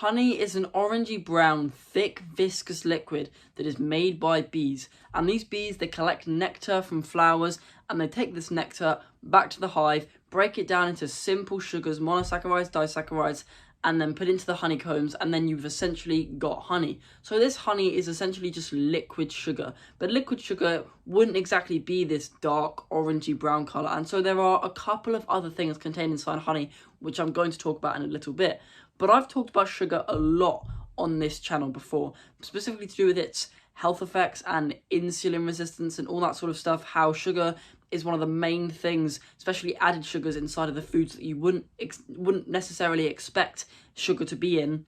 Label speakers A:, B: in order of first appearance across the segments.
A: Honey is an orangey brown, thick, viscous liquid that is made by bees. And these bees, they collect nectar from flowers and they take this nectar back to the hive, break it down into simple sugars, monosaccharides, disaccharides, and then put into the honeycombs, and then you've essentially got honey. So this honey is essentially just liquid sugar, but liquid sugar wouldn't exactly be this dark orangey brown colour, and so there are a couple of other things contained inside honey which I'm going to talk about in a little bit. But I've talked about sugar a lot on this channel before, specifically to do with its health effects and insulin resistance and all that sort of stuff, how sugar is one of the main things, especially added sugars inside of the foods that you wouldn't necessarily expect sugar to be in.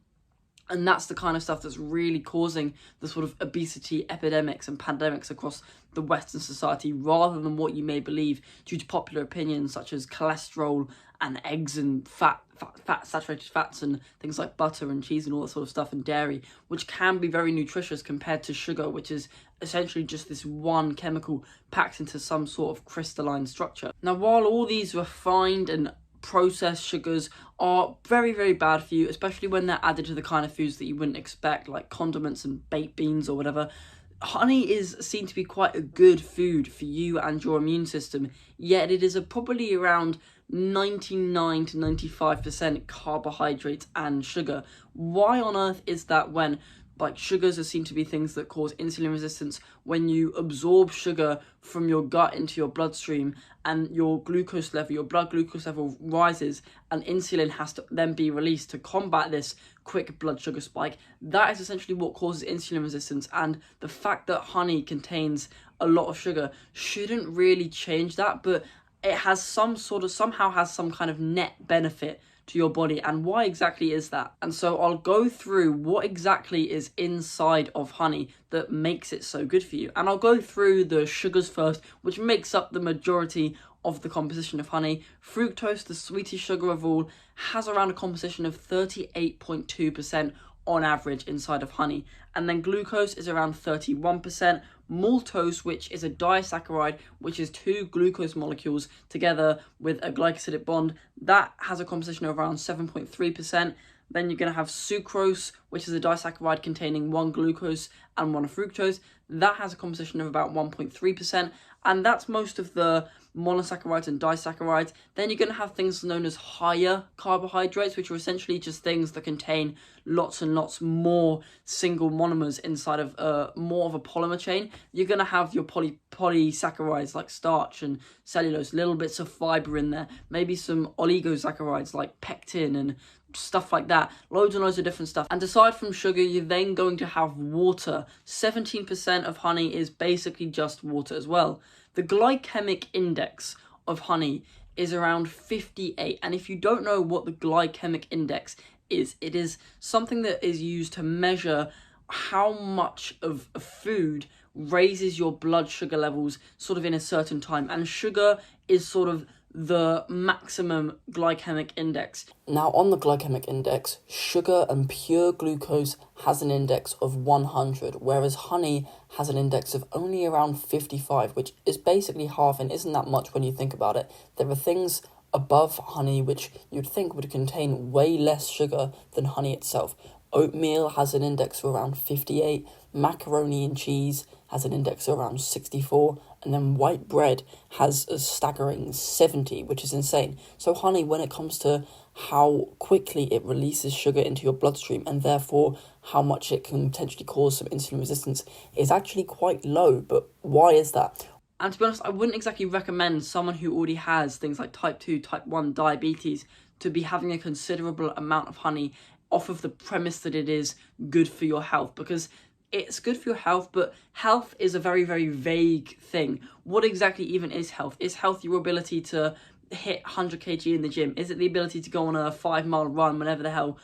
A: And that's the kind of stuff that's really causing the sort of obesity epidemics and pandemics across the Western society, rather than what you may believe due to popular opinions such as cholesterol and eggs and saturated fats and things like butter and cheese and all that sort of stuff, and dairy, which can be very nutritious compared to sugar, which is essentially just this one chemical packed into some sort of crystalline structure. Now, while all these refined and processed sugars are very, very bad for you, especially when they're added to the kind of foods that you wouldn't expect, like condiments and baked beans or whatever, honey is seen to be quite a good food for you and your immune system, yet it is probably around 99 to 95% carbohydrates and sugar. Why on earth is that, when sugars are seen to be things that cause insulin resistance? When you absorb sugar from your gut into your bloodstream and your glucose level, your blood glucose level rises, and insulin has to then be released to combat this quick blood sugar spike, that is essentially what causes insulin resistance. And the fact that honey contains a lot of sugar shouldn't really change that, but it has somehow has some kind of net benefit to your body. And why exactly is that? And so I'll go through what exactly is inside of honey that makes it so good for you. And I'll go through the sugars first, which makes up the majority of the composition of honey. Fructose, the sweetest sugar of all, has around a composition of 38.2% on average inside of honey. And then glucose is around 31%. Maltose, which is a disaccharide, which is two glucose molecules together with a glycosidic bond, that has a composition of around 7.3%. Then you're going to have sucrose, which is a disaccharide containing one glucose and one fructose. That has a composition of about 1.3%. And that's most of the monosaccharides and disaccharides. Then you're going to have things known as higher carbohydrates, which are essentially just things that contain lots and lots more single monomers inside of more of a polymer chain. You're going to have your polysaccharides like starch and cellulose, little bits of fiber in there, maybe some oligosaccharides like pectin and stuff like that, loads and loads of different stuff. And aside from sugar, you're then going to have water. 17% of honey is basically just water as well. The glycemic index of honey is around 58, and if you don't know what the glycemic index is, it is something that is used to measure how much of a food raises your blood sugar levels sort of in a certain time, and sugar is sort of the maximum glycemic index. Now, on the glycemic index, sugar and pure glucose has an index of 100, whereas honey has an index of only around 55, which is basically half, and isn't that much when you think about it. There are things above honey which you'd think would contain way less sugar than honey itself. Oatmeal has an index of around 58, macaroni and cheese has an index of around 64, and then white bread has a staggering 70, which is insane. So honey, when it comes to how quickly it releases sugar into your bloodstream, and therefore how much it can potentially cause some insulin resistance, is actually quite low. But why is that? And to be honest, I wouldn't exactly recommend someone who already has things like type 2, type 1 diabetes to be having a considerable amount of honey off of the premise that it is good for your health, because it's good for your health, but health is a very, very vague thing. What exactly even is health? Is health your ability to hit 100 kg in the gym? Is it the ability to go on a 5-mile run whenever the hell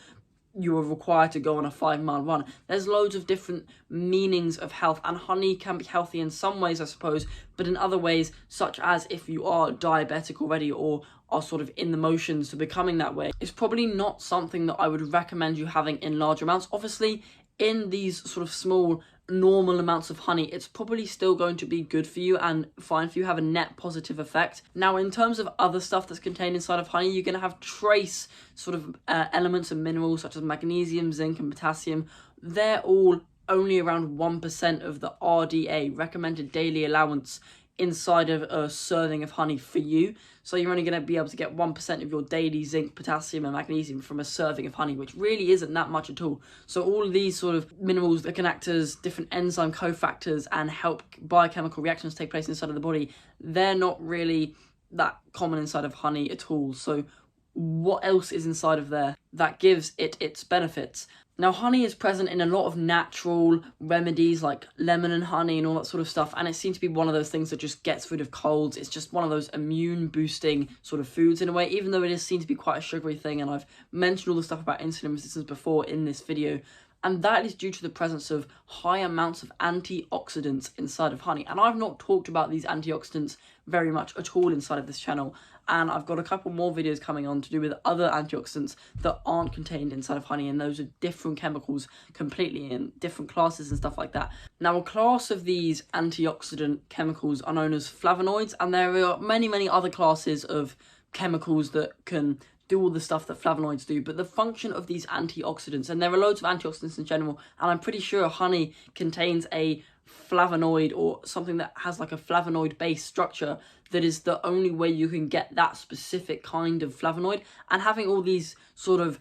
A: you are required to go on a 5-mile run? There's loads of different meanings of health, and honey can be healthy in some ways, I suppose, but in other ways, such as if you are diabetic already or are sort of in the motions to becoming that way, it's probably not something that I would recommend you having in large amounts. Obviously, in these sort of small normal amounts of honey, it's probably still going to be good for you and fine for you, have a net positive effect. Now, in terms of other stuff that's contained inside of honey, you're going to have trace sort of elements and minerals such as magnesium, zinc, and potassium. They're all only around 1% of the RDA, recommended daily allowance, inside of a serving of honey for you. So you're only going to be able to get 1% of your daily zinc, potassium and magnesium from a serving of honey, which really isn't that much at all. So all of these sort of minerals that can act as different enzyme cofactors and help biochemical reactions take place inside of the body, they're not really that common inside of honey at all. So what else is inside of there that gives it its benefits? Now, honey is present in a lot of natural remedies like lemon and honey and all that sort of stuff, and it seems to be one of those things that just gets rid of colds. It's just one of those immune boosting sort of foods in a way, even though it is seen to be quite a sugary thing, and I've mentioned all the stuff about insulin resistance before in this video. And that is due to the presence of high amounts of antioxidants inside of honey. And I've not talked about these antioxidants very much at all inside of this channel. And I've got a couple more videos coming on to do with other antioxidants that aren't contained inside of honey. And those are different chemicals completely in different classes and stuff like that. Now, a class of these antioxidant chemicals are known as flavonoids. And there are many, many other classes of chemicals that can do all the stuff that flavonoids do, but the function of these antioxidants, and there are loads of antioxidants in general, and I'm pretty sure honey contains a flavonoid or something that has like a flavonoid based structure that is the only way you can get that specific kind of flavonoid. And having all these sort of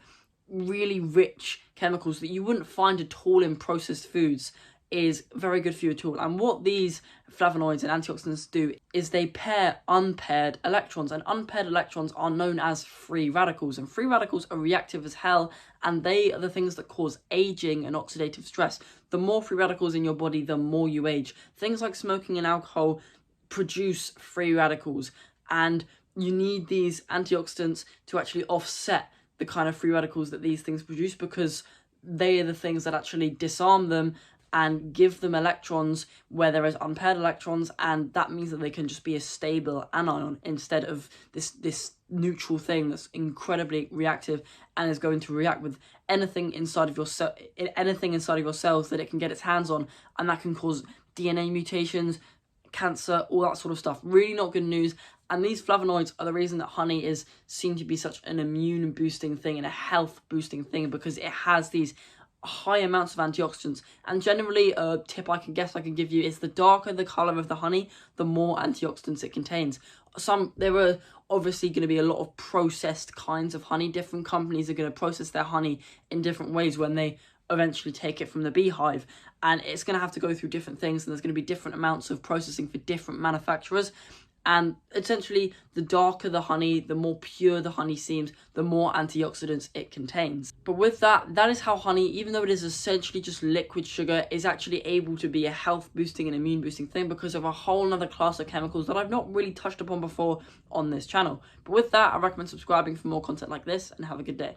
A: really rich chemicals that you wouldn't find at all in processed foods is very good for you at all. And what these flavonoids and antioxidants do is they pair unpaired electrons, and unpaired electrons are known as free radicals, and free radicals are reactive as hell, and they are the things that cause aging and oxidative stress. The more free radicals in your body, the more you age. Things like smoking and alcohol produce free radicals, and you need these antioxidants to actually offset the kind of free radicals that these things produce, because they are the things that actually disarm them and give them electrons where there is unpaired electrons, and that means that they can just be a stable anion instead of this neutral thing that's incredibly reactive and is going to react with anything inside of your cells that it can get its hands on, and that can cause DNA mutations, cancer, all that sort of stuff. Really not good news. And these flavonoids are the reason that honey is seen to be such an immune boosting thing and a health boosting thing, because it has these high amounts of antioxidants. And generally, a tip I can give you is the darker the color of the honey, the more antioxidants it contains. There are obviously going to be a lot of processed kinds of honey. Different companies are going to process their honey in different ways when they eventually take it from the beehive, and it's going to have to go through different things, and there's going to be different amounts of processing for different manufacturers. And essentially, the darker the honey, the more pure the honey seems, the more antioxidants it contains. But with that, that is how honey, even though it is essentially just liquid sugar, is actually able to be a health boosting and immune boosting thing because of a whole nother class of chemicals that I've not really touched upon before on this channel. But with that, I recommend subscribing for more content like this, and have a good day.